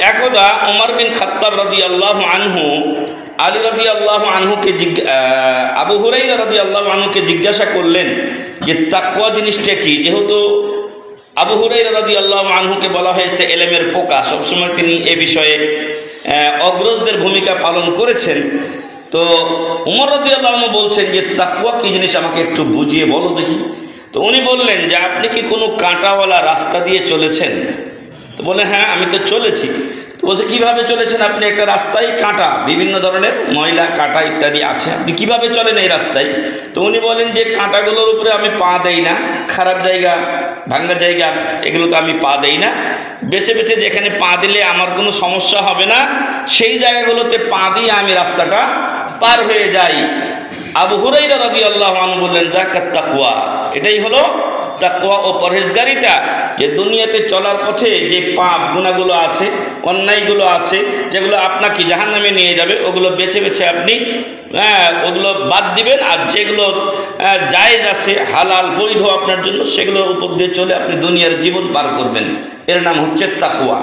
একদা ওমর বিন খাত্তাব রাদিয়াল্লাহু আনহু আলী রাদিয়াল্লাহু আনহুকে আবু হুরায়রা রাদিয়াল্লাহু আনহুকে জিজ্ঞাসা করলেন যে তাকওয়া জিনিসটা কি। যেহেতু আবু হুরায়রা রাদিয়াল্লাহু আনহুকে বলা হয়েছে এলেমের পোকা, সবসময় তিনি এ বিষয়ে অগ্রজদের ভূমিকা পালন করেছেন। তো উমর রাদিয়াল্লাহু আনহু বলছেন যে তাকওয়া কি জিনিস আমাকে একটু বুঝিয়ে বলো দেখি। তো উনি বললেন যে আপনি কি কোনো কাঁটাওয়ালা রাস্তা দিয়ে চলেছেন? তো বলে হ্যাঁ আমি তো চলেছি। তো বলছে কীভাবে চলেছেন আপনি? একটা রাস্তায় কাঁটা, বিভিন্ন ধরনের ময়লা কাঁটা ইত্যাদি আছে, আপনি কীভাবে চলেন এই রাস্তায়? তো উনি বলেন যে কাঁটাগুলোর উপরে আমি পা দেই না, খারাপ জায়গা ভাঙ্গা জায়গা এগুলো তো আমি পা দেই না, বেছে বেছে যেখানে পা দিলে আমার কোনো সমস্যা হবে না সেই জায়গাগুলোতে পা দিয়ে আমি রাস্তাটা পার হয়ে যাই। আবু হুরায়রা রাদিয়াল্লাহু আনহু বললেন যাকাত তাকওয়া, এটাই হলো তাকওয়া ও পরহেজগারিতা। যে দুনিয়াতে চলার পথে যে পাপ গুনাহগুলো আছে, অন্যায়গুলো আছে, যেগুলো আপনাকে জাহান্নামে নিয়ে যাবে, ওগুলো বেছে বেছে আপনি ওগুলো বাদ দিবেন, আর যেগুলো জায়েজ আছে হালাল বৈধ আপনার জন্য সেগুলোর উপর দিয়ে চলে আপনি দুনিয়ার জীবন পার করবেন। এর নাম হচ্ছে তাকওয়া।